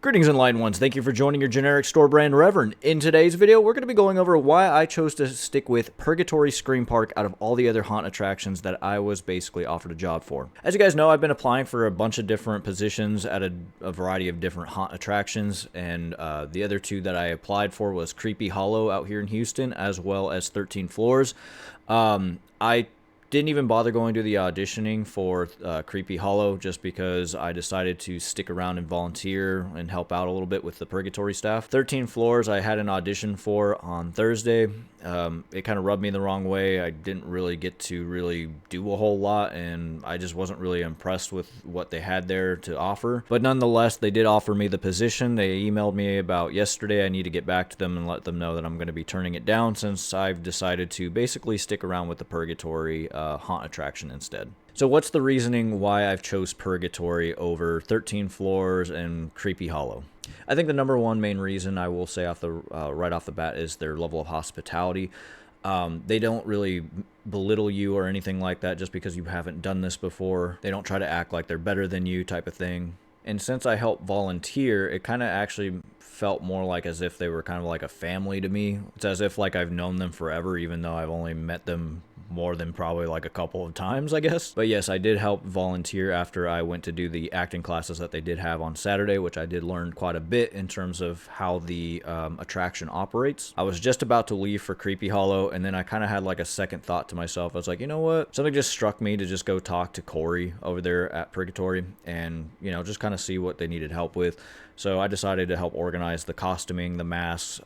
Greetings, Enlightened Ones. Thank you for joining your generic store brand Reverend. In today's video, we're going to be going over why I chose to stick with Purgatory Scream Park out of all the other haunt attractions that I was basically offered a job for. As you guys know, I've been applying for a bunch of different positions at a variety of different haunt attractions, and the other two that I applied for was Creepy Hollow out here in Houston, as well as 13 Floors. I didn't even bother going to the auditioning for Creepy Hollow just because I decided to stick around and volunteer and help out a little bit with the Purgatory staff. 13 Floors I had an audition for on Thursday. It kind of rubbed me the wrong way. I didn't really get to really do a whole lot, and I just wasn't really impressed with what they had there to offer. But nonetheless, they did offer me the position. They emailed me about yesterday. I need to get back to them and let them know that I'm going to be turning it down since I've decided to basically stick around with the Purgatory haunt attraction instead. So what's the reasoning why I've chose Purgatory over 13 Floors and Creepy Hollow? I think the number one main reason I will say right off the bat is their level of hospitality. They don't really belittle you or anything like that just because you haven't done this before. They don't try to act like they're better than you type of thing. And since I helped volunteer, it kind of actually felt more like as if they were kind of like a family to me. It's as if like I've known them forever, even though I've only met them more than probably like a couple of times, I guess. But yes, I did help volunteer after I went to do the acting classes that they did have on Saturday, which I did learn quite a bit in terms of how the attraction operates. I was just about to leave for Creepy Hollow, and then I kind of had like a second thought to myself. I was like, you know what? Something just struck me to just go talk to Corey over there at Purgatory and, you know, just kind of see what they needed help with. So I decided to help organize the costuming, the masks.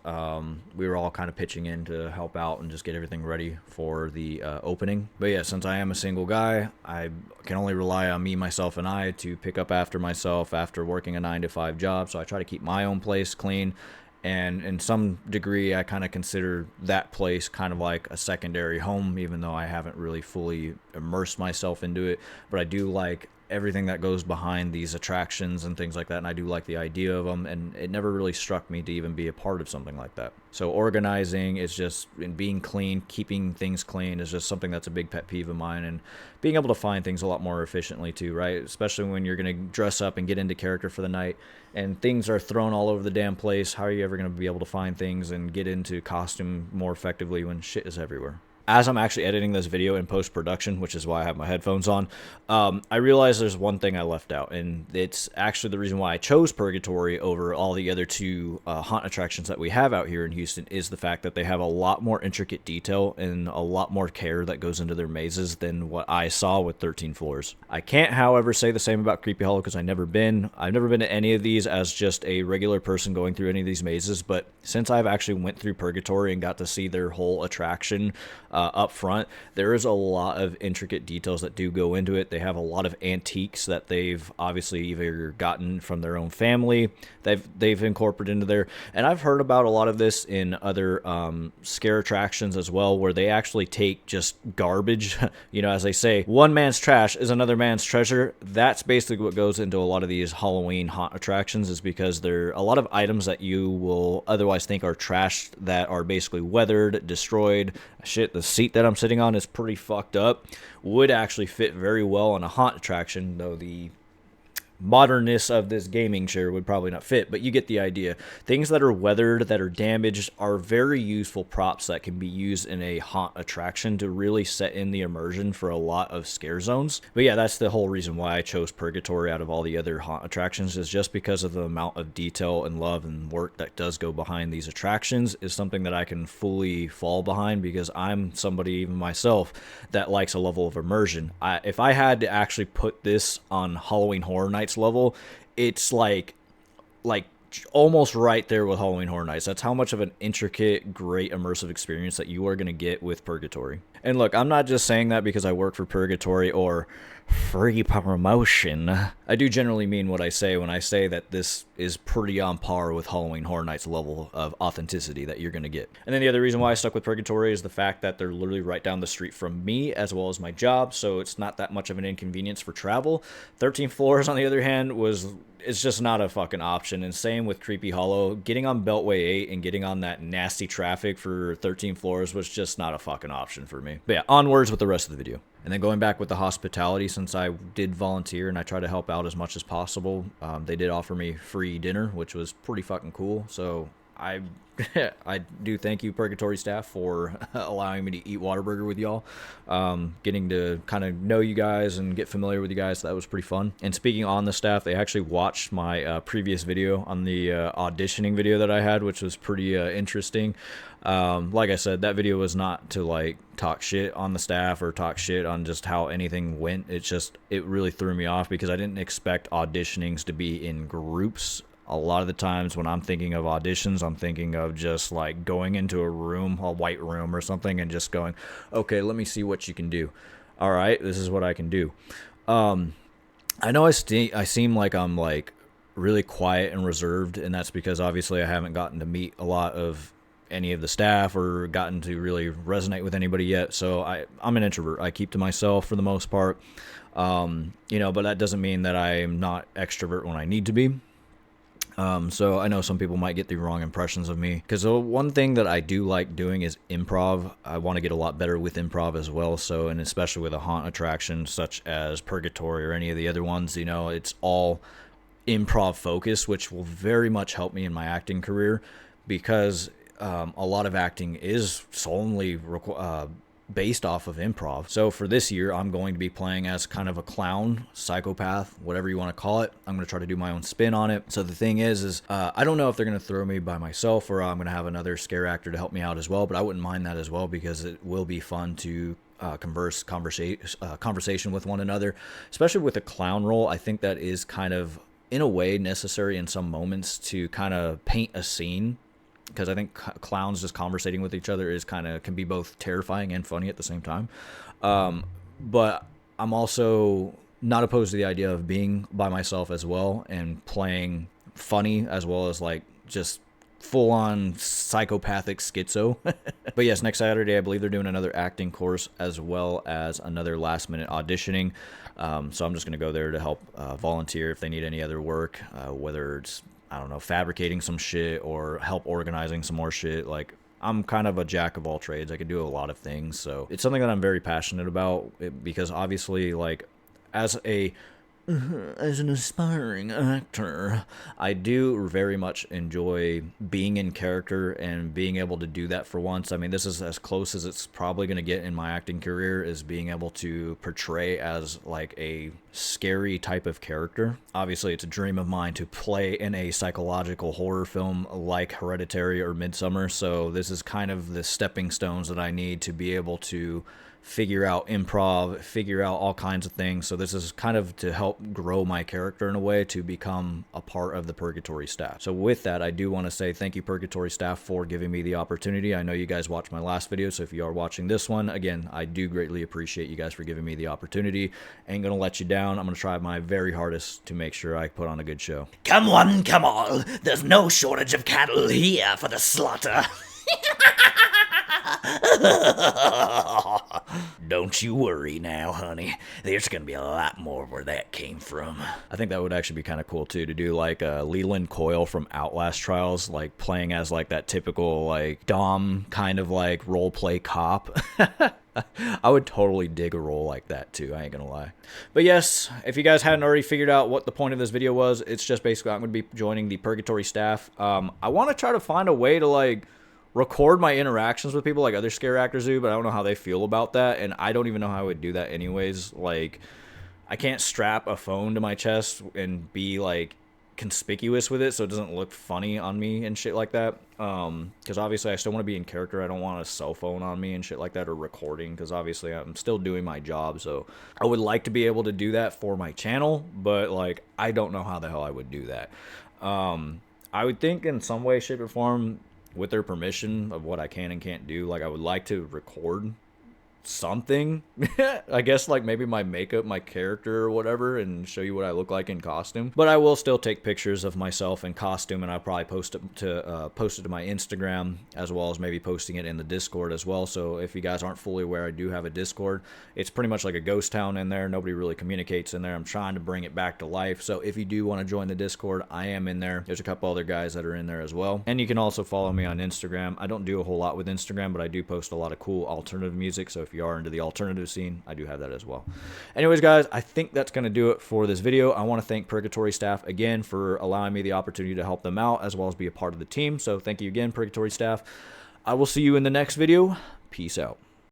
We were all kind of pitching in to help out and just get everything ready for the opening. But yeah, since I am a single guy, I can only rely on me, myself, and I to pick up after myself after working a 9-to-5 job. So I try to keep my own place clean. And in some degree, I kind of consider that place kind of like a secondary home, even though I haven't really fully immersed myself into it. But I do like everything that goes behind these attractions and things like that, and I do like the idea of them, and it never really struck me to even be a part of something like that. So organizing is just, and being clean, keeping things clean is just something that's a big pet peeve of mine, and being able to find things a lot more efficiently too, right? Especially when you're going to dress up and get into character for the night, and things are thrown all over the damn place. How are you ever going to be able to find things and get into costume more effectively when shit is everywhere? As I'm actually editing this video in post-production, which is why I have my headphones on, I realized there's one thing I left out, and it's actually the reason why I chose Purgatory over all the other two haunt attractions that we have out here in Houston is the fact that they have a lot more intricate detail and a lot more care that goes into their mazes than what I saw with 13 Floors. I can't, however, say the same about Creepy Hollow because I've never been to any of these as just a regular person going through any of these mazes, but since I've actually went through Purgatory and got to see their whole attraction up front, there is a lot of intricate details that do go into it. They have a lot of antiques that they've obviously either gotten from their own family, they've incorporated into there, and I've heard about a lot of this in other scare attractions as well, where they actually take just garbage. You know, as they say, one man's trash is another man's treasure. That's basically what goes into a lot of these Halloween haunt attractions, is because there are a lot of items that you will otherwise think are trash that are basically weathered, destroyed. Shit, the seat that I'm sitting on is pretty fucked up. Would actually fit very well on a haunt attraction, though the modernness of this gaming chair would probably not fit, but you get the idea. Things that are weathered, that are damaged, are very useful props that can be used in a haunt attraction to really set in the immersion for a lot of scare zones. But yeah, that's the whole reason why I chose Purgatory out of all the other haunt attractions, is just because of the amount of detail and love and work that does go behind these attractions is something that I can fully fall behind, because I'm somebody, even myself, that likes a level of immersion. If I had to actually put this on Halloween Horror Nights level, it's like almost right there with Halloween Horror Nights. That's how much of an intricate, great, immersive experience that you are going to get with Purgatory. And look, I'm not just saying that because I work for Purgatory or free promotion. I do generally mean what I say when I say that this is pretty on par with Halloween Horror Nights level of authenticity that you're going to get. And then the other reason why I stuck with Purgatory is the fact that they're literally right down the street from me as well as my job, so it's not that much of an inconvenience for travel. 13 Floors, on the other hand, it's just not a fucking option. And same with Creepy Hollow. Getting on Beltway 8 and getting on that nasty traffic for 13 Floors was just not a fucking option for me. me. But yeah, onwards with the rest of the video. And then going back with the hospitality, since I did volunteer and I try to help out as much as possible, they did offer me free dinner, which was pretty fucking cool. So I I do thank you, Purgatory staff, for allowing me to eat Whataburger with y'all. Getting to kind of know you guys and get familiar with you guys, so that was pretty fun. And speaking on the staff, they actually watched my previous video on the auditioning video that I had, which was pretty interesting. Like I said, that video was not to like talk shit on the staff or talk shit on just how anything went. It really threw me off because I didn't expect auditionings to be in groups. A lot of the times when I'm thinking of auditions, I'm thinking of just like going into a room, a white room or something, and just going, okay, let me see what you can do. All right, this is what I can do. I know I seem like I'm like really quiet and reserved, and that's because obviously I haven't gotten to meet a lot of any of the staff or gotten to really resonate with anybody yet. So I'm an introvert. I keep to myself for the most part. You know, but that doesn't mean that I'm not extrovert when I need to be. So I know some people might get the wrong impressions of me, because the one thing that I do like doing is improv. I want to get a lot better with improv as well. So, and especially with a haunt attraction such as Purgatory or any of the other ones, you know, it's all improv focused, which will very much help me in my acting career, because a lot of acting is solely based off of improv. So for this year, I'm going to be playing as kind of a clown, psychopath, whatever you want to call it. I'm going to try to do my own spin on it. So the thing is I don't know if they're going to throw me by myself or I'm going to have another scare actor to help me out as well, but I wouldn't mind that as well, because it will be fun to conversation with one another, especially with a clown role. I think that is kind of, in a way, necessary in some moments to kind of paint a scene, because I think clowns just conversating with each other can be both terrifying and funny at the same time. But I'm also not opposed to the idea of being by myself as well and playing funny as well as like just full-on psychopathic schizo. But yes, next Saturday I believe they're doing another acting course as well as another last-minute auditioning. So I'm just going to go there to help volunteer if they need any other work, whether it's, I don't know, fabricating some shit or help organizing some more shit. Like, I'm kind of a jack of all trades. I can do a lot of things. So it's something that I'm very passionate about, because obviously, like, as an aspiring actor, I do very much enjoy being in character and being able to do that for once. I mean, this is as close as it's probably going to get in my acting career, is being able to portray as like a scary type of character. Obviously, it's a dream of mine to play in a psychological horror film like Hereditary or Midsummer. So this is kind of the stepping stones that I need to be able to figure out improv, figure out all kinds of things. So this is kind of to help grow my character in a way to become a part of the Purgatory staff. So with that, I do want to say thank you, Purgatory staff, for giving me the opportunity. I know you guys watched my last video, so if you are watching this one, again, I do greatly appreciate you guys for giving me the opportunity. Ain't gonna let you down. I'm gonna try my very hardest to make sure I put on a good show. Come one, come all, there's no shortage of cattle here for the slaughter. Don't you worry now, honey. There's gonna be a lot more where that came from. I think that would actually be kind of cool too, to do like Leland Coyle from Outlast Trials, like playing as like that typical like Dom kind of like role play cop. I would totally dig a role like that too, I ain't gonna lie. But yes, if you guys hadn't already figured out what the point of this video was, it's just basically I'm gonna be joining the Purgatory staff. I want to try to find a way to like record my interactions with people like other scare actors do, but I don't know how they feel about that, and I don't even know how I would do that anyways. Like, I can't strap a phone to my chest and be like conspicuous with it so it doesn't look funny on me and shit like that, because obviously I still want to be in character. I don't want a cell phone on me and shit like that, or recording, because obviously I'm still doing my job. So I would like to be able to do that for my channel, but like I don't know how the hell I would do that. I would think in some way, shape, or form, with their permission of what I can and can't do, like I would like to record something. I guess like maybe my makeup, my character or whatever, and show you what I look like in costume. But I will still take pictures of myself in costume, and I'll probably post it to my Instagram, as well as maybe posting it in the Discord as well. So if you guys aren't fully aware, I do have a Discord. It's pretty much like a ghost town in there. Nobody really communicates in there. I'm trying to bring it back to life. So if you do want to join the Discord, I am in there. There's a couple other guys that are in there as well. And you can also follow me on Instagram. I don't do a whole lot with Instagram, but I do post a lot of cool alternative music. So if if you are into the alternative scene, I do have that as well. Anyways, guys, I think that's going to do it for this video. I want to thank Purgatory staff again for allowing me the opportunity to help them out as well as be a part of the team. So thank you again, Purgatory staff. I will see you in the next video. Peace out.